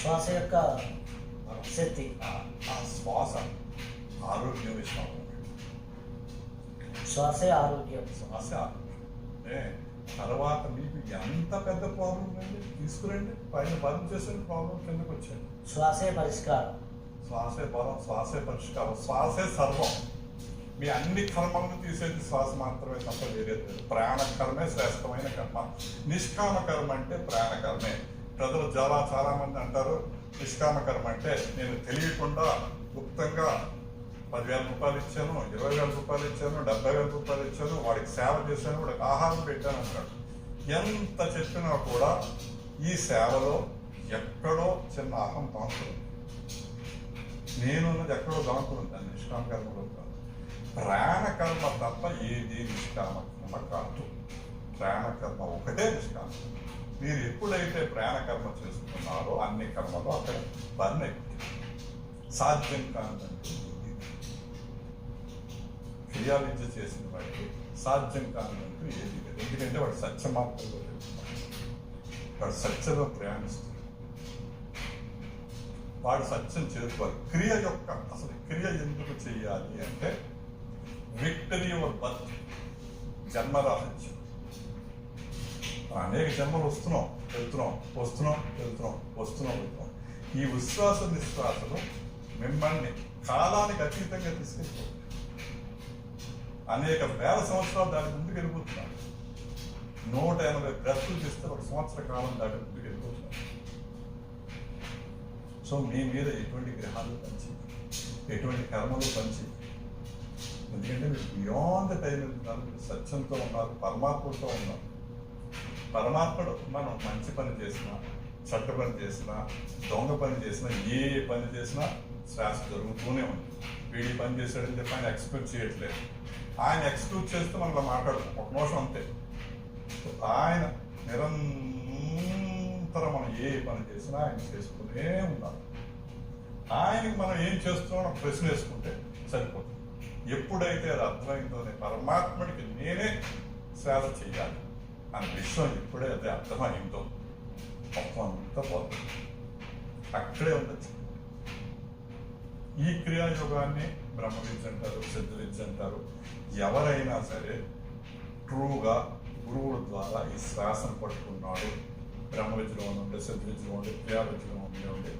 శ్వాస యొక్క శక్తి. ఆ శ్వాస ఆరోగ్యం విషయం. శ్వాసే ఆరోగ్యం. శ్వాస తర్వాత మీకు ఎంత పెద్ద ప్రాబ్లం అండి తీసుకురండి, పైన బలం చేసే ప్రాబ్లం కిందకు వచ్చాడు. శ్వాసే పరిష్కారం. శ్వాసే బలం, శ్వాసే పరిష్కారం, శ్వాసే సర్వం. మీ అన్ని కర్మలను తీసేది శ్వాస మాత్రమే తప్ప వేరే లేదు. ప్రాణకర్మే శ్రేష్టమైన కర్మ. నిష్కామ కర్మ అంటే ప్రాణకర్మే. ప్రజలు చాలా మంది అంటారు నిష్కామ కర్మ అంటే నేను తెలియకుండా గుప్తంగా 10,000 రూపాయలు ఇచ్చాను, 20,000 రూపాయలు ఇచ్చాను, 70,000 రూపాయలు ఇచ్చాను, వాడికి సేవ చేశాను, వాడికి ఆహారం పెట్టాను అంటాడు. ఎంత చెప్పినా కూడా ఈ సేవలో ఎక్కడో చిన్న అహం దాంతుంది. నేను ఎక్కడో దాంతుంది. దాన్ని నిష్కామ కర్మలో కాదు. ప్రాణకర్మ తప్ప ఏది నిష్కామ కర్మ కాదు. ప్రాణకర్మ ఒకటే నిష్కామ. మీరు ఎప్పుడైతే ప్రాణకర్మ చేస్తున్నారో అన్ని కర్మలు అక్కడ బర్న్ అయిపోతుంది. సాధ్యం కాదంటే క్రియా విద్య చేసిన వాడికి సాధ్యం కాదంటూ ఏది లేదు. ఎందుకంటే వాడు సత్యమార్గంలో వెళ్తున్నాడు, వాడు సత్యంలో ప్రయాణిస్తున్నాడు, వాడు సత్యం చేరుకోవాలి. క్రియ యొక్క అసలు క్రియ ఎందుకు చేయాలి అంటే విక్టరీ యువర్ బర్త్, జన్మరాహిత్యం. అనేక జన్మలు వస్తున్నాం వెళ్తున్నాం. ఈ విశ్వాస నిశ్వాసలు మిమ్మల్ని కాలానికి అతీతంగా తీసుకెళ్ళిపోతుంది. అనేక వేల సంవత్సరాలు దాని ముందుకు వెళ్ళిపోతున్నారు. 180 బ్రతుకులు చేస్తే 1 సంవత్సర కాలం దాని ముందుకు వెళ్ళిపోతున్నారు. సో మీ మీద ఎటువంటి గ్రహాలు పంచి, ఎటువంటి కర్మలు పంచి, ఎందుకంటే మీరు బియాండ్ ద టైం వెళ్తున్నారు. మీరు సత్యంతో ఉన్నారు, పరమాత్మతో ఉన్నారు. పరమాత్ముడు మనం మంచి పని చేసినా, చెడ్డ పని చేసినా, దొంగ పని చేసినా, ఏ పని చేసినా శ్వాస జరుగుతూనే ఉంది. వీడి పని చేశాడని చెప్పి ఆయన ఎక్స్క్యూజ్ చేయట్లేదు. ఆయన ఎక్స్క్యూజ్ చేస్తే మనం ఇలా మాట్లాడుతాం 1 నిమిషం అంతే. ఆయన నిరంతరం మనం ఏ పని చేసినా ఆయన చేసుకునే ఉన్నారు. ఆయనకి మనం ఏం చేస్తున్నాం ప్రశ్న వేసుకుంటే సరిపోతుంది. ఎప్పుడైతే అది అర్థమైందో పరమాత్ముడికి నేనే శ్వాస చేయాలి అనే విషయం ఎప్పుడే అదే అర్థమైందో మొత్తం అంతా పోతుంది. అక్కడే ఉండొచ్చు. ఈ క్రియాయోగాన్ని బ్రహ్మ విద్య అంటారు, సిద్ధ విద్య అంటారు. ఎవరైనా సరే ట్రూగా గురువుల ద్వారా ఈ శ్వాసను పట్టుకున్నాడు, బ్రహ్మ విద్యలో ఉండే, సిద్ధ విద్యలో ఉండే, క్రియా విద్యలో ఉండే